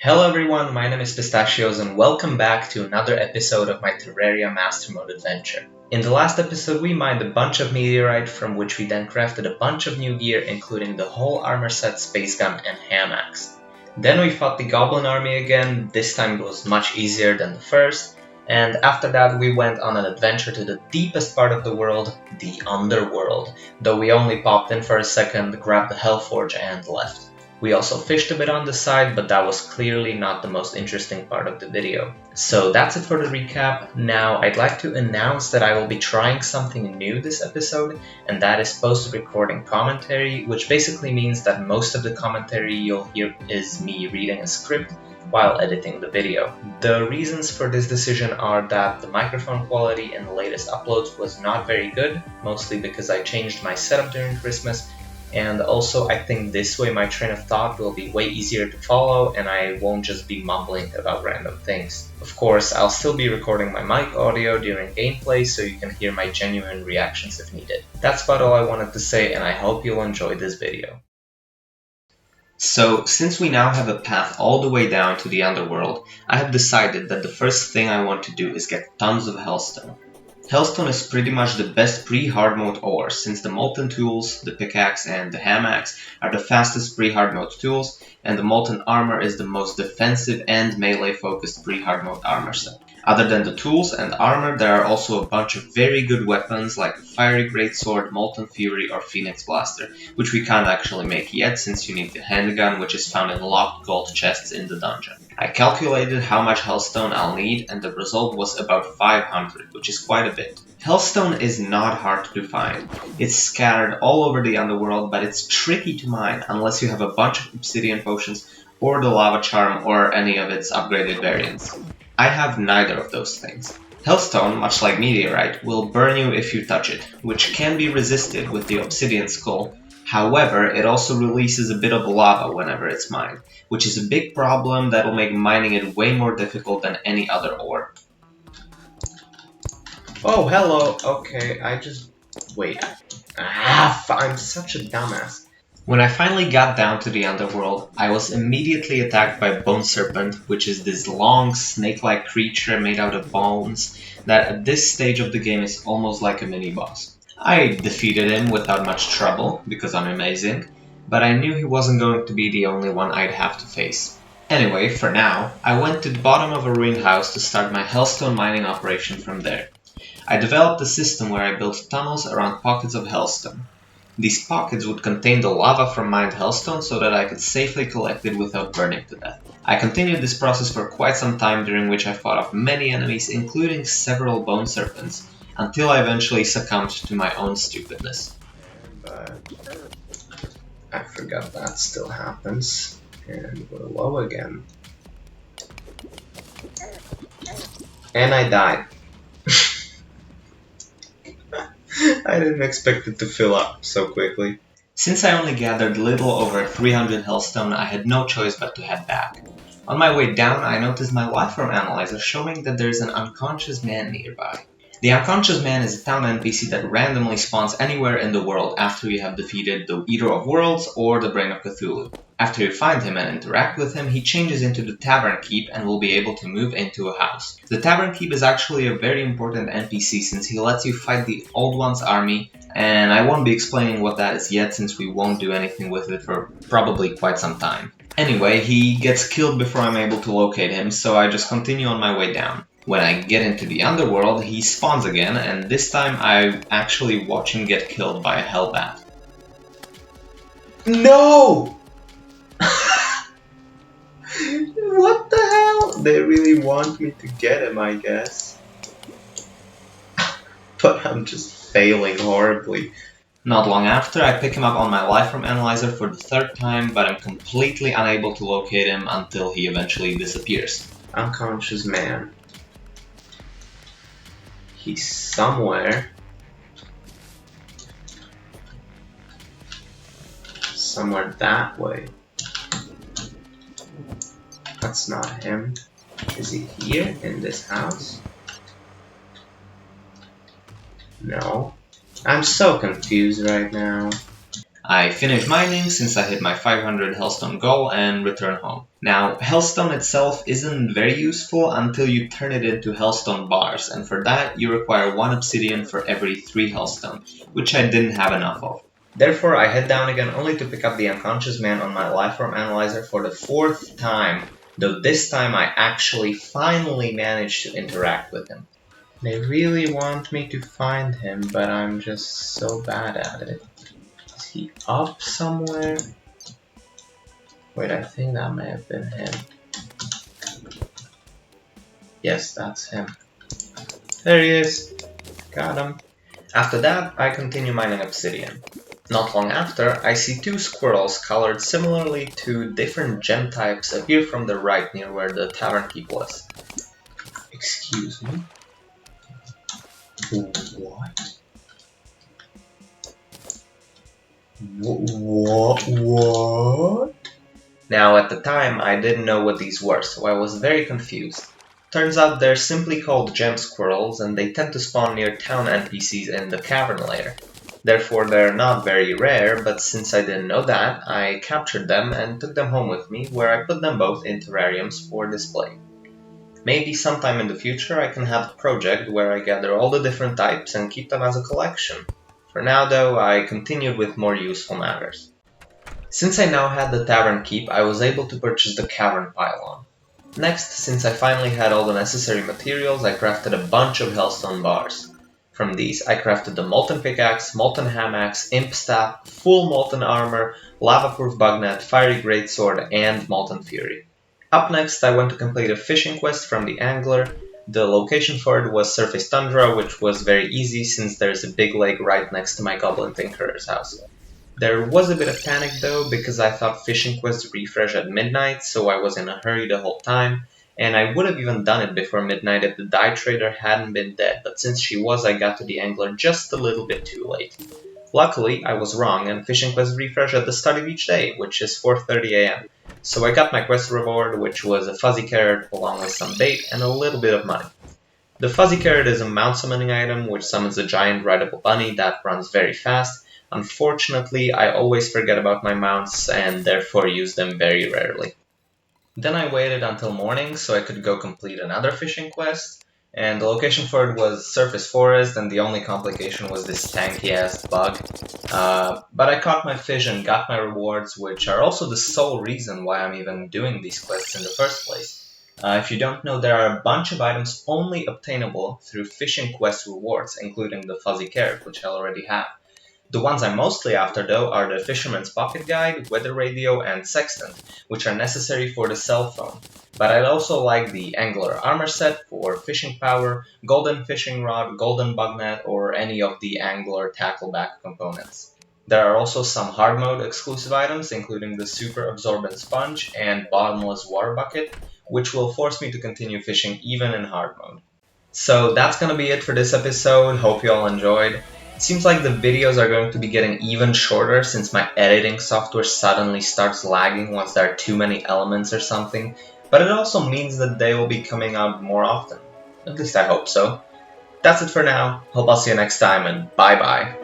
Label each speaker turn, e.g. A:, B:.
A: Hello everyone, my name is Pistachios and welcome back to another episode of my Terraria Master Mode adventure. In the last episode we mined a bunch of meteorite from which we then crafted a bunch of new gear including the whole armor set, space gun and ham axe. Then we fought the goblin army again, this time it was much easier than the first, and after that we went on an adventure to the deepest part of the world, the underworld, though we only popped in for a second, grabbed the Hellforge and left. We also fished a bit on the side, but that was clearly not the most interesting part of the video. So that's it for the recap. Now I'd like to announce that I will be trying something new this episode, and that is post-recording commentary, which basically means that most of the commentary you'll hear is me reading a script while editing the video. The reasons for this decision are that the microphone quality in the latest uploads was not very good, mostly because I changed my setup during Christmas, and also I think this way my train of thought will be way easier to follow and I won't just be mumbling about random things. Of course, I'll still be recording my mic audio during gameplay so you can hear my genuine reactions if needed. That's about all I wanted to say and I hope you'll enjoy this video. So, since we now have a path all the way down to the underworld, I have decided that the first thing I want to do is get tons of Hellstone. Hellstone is pretty much the best pre-hard mode ore, since the molten tools, the pickaxe and the ham axe are the fastest pre-hard mode tools, and the molten armor is the most defensive and melee focused pre-hard mode armor set. Other than the tools and armor, there are also a bunch of very good weapons like the Fiery Greatsword, Molten Fury or Phoenix Blaster, which we can't actually make yet since you need the handgun, which is found in locked gold chests in the dungeon. I calculated how much Hellstone I'll need and the result was about 500, which is quite a bit. Hellstone is not hard to find. It's scattered all over the underworld, but it's tricky to mine unless you have a bunch of obsidian potions or the lava charm or any of its upgraded variants. I have neither of those things. Hellstone, much like meteorite, will burn you if you touch it, which can be resisted with the obsidian skull. However, it also releases a bit of lava whenever it's mined, which is a big problem that will make mining it way more difficult than any other ore. Oh, hello! Okay, wait. I'm such a dumbass. When I finally got down to the underworld, I was immediately attacked by Bone Serpent, which is this long, snake-like creature made out of bones that at this stage of the game is almost like a mini-boss. I defeated him without much trouble, because I'm amazing, but I knew he wasn't going to be the only one I'd have to face. Anyway, for now, I went to the bottom of a ruined house to start my Hellstone mining operation from there. I developed a system where I built tunnels around pockets of Hellstone. These pockets would contain the lava from mined Hellstone so that I could safely collect it without burning to death. I continued this process for quite some time, during which I fought off many enemies, including several bone serpents, until I eventually succumbed to my own stupidness. But I forgot that still happens, and we're low again. And I died. I didn't expect it to fill up so quickly. Since I only gathered little over 300 Hellstone, I had no choice but to head back. On my way down, I noticed my lifeform analyzer showing that there is an unconscious man nearby. The unconscious man is a town NPC that randomly spawns anywhere in the world after you have defeated the Eater of Worlds or the Brain of Cthulhu. After you find him and interact with him, he changes into the Tavernkeep and will be able to move into a house. The Tavernkeep is actually a very important NPC since he lets you fight the Old One's army, and I won't be explaining what that is yet since we won't do anything with it for probably quite some time. Anyway, he gets killed before I'm able to locate him, so I just continue on my way down. When I get into the underworld, he spawns again, and this time I actually watch him get killed by a Hellbath. No! What the hell? They really want me to get him, I guess. But I'm just failing horribly. Not long after, I pick him up on my lifeform analyzer for the third time, but I'm completely unable to locate him until he eventually disappears. Unconscious man. He's somewhere. Somewhere that way. That's not him. Is he here in this house? No. I'm so confused right now. I finish mining since I hit my 500 Hellstone goal and return home. Now, Hellstone itself isn't very useful until you turn it into Hellstone bars, and for that you require 1 obsidian for every 3 Hellstone, which I didn't have enough of. Therefore, I head down again only to pick up the unconscious man on my lifeform analyzer for the 4th time, though this time I actually finally managed to interact with him. They really want me to find him, but I'm just so bad at it. Is he up somewhere? Wait, I think that may have been him. Yes, that's him. There he is. Got him. After that, I continue mining obsidian. Not long after, I see 2 squirrels colored similarly to different gem types appear from the right near where the Tavernkeep was. Excuse me? What? What? Now, at the time, I didn't know what these were, so I was very confused. Turns out they're simply called gem squirrels, and they tend to spawn near town NPCs in the cavern layer. Therefore, they're not very rare, but since I didn't know that, I captured them and took them home with me, where I put them both in terrariums for display. Maybe sometime in the future I can have a project where I gather all the different types and keep them as a collection. For now though, I continued with more useful matters. Since I now had the Tavernkeep, I was able to purchase the cavern pylon. Next, since I finally had all the necessary materials, I crafted a bunch of Hellstone bars. From these, I crafted the Molten Pickaxe, Molten Hamaxe, Imp Staff, Full Molten Armor, Lava-Proof Bugnet, Fiery Greatsword, and Molten Fury. Up next, I went to complete a fishing quest from the Angler. The location for it was Surface Tundra, which was very easy since there's a big lake right next to my Goblin Tinkerer's house. There was a bit of panic though, because I thought fishing quests refresh at midnight, so I was in a hurry the whole time, and I would have even done it before midnight if the dye trader hadn't been dead, but since she was, I got to the Angler just a little bit too late. Luckily, I was wrong, and fishing quests refresh at the start of each day, which is 4:30 AM. So I got my quest reward, which was a fuzzy carrot along with some bait and a little bit of money. The fuzzy carrot is a mount summoning item which summons a giant rideable bunny that runs very fast. Unfortunately, I always forget about my mounts and therefore use them very rarely. Then I waited until morning so I could go complete another fishing quest, and the location for it was Surface Forest, and the only complication was this tanky-ass bug. But I caught my fish and got my rewards, which are also the sole reason why I'm even doing these quests in the first place. If you don't know, there are a bunch of items only obtainable through fishing quest rewards, including the fuzzy carrot, which I already have. The ones I'm mostly after though are the Fisherman's Pocket Guide, Weather Radio, and Sextant, which are necessary for the cell phone. But I'd also like the Angler Armor Set for fishing power, Golden Fishing Rod, Golden Bugnet, or any of the Angler Tackleback components. There are also some hard mode exclusive items, including the Super Absorbent Sponge and Bottomless Water Bucket, which will force me to continue fishing even in hard mode. So that's gonna be it for this episode, hope you all enjoyed. It seems like the videos are going to be getting even shorter since my editing software suddenly starts lagging once there are too many elements or something, but it also means that they will be coming out more often. At least I hope so. That's it for now, hope I'll see you next time, and bye bye.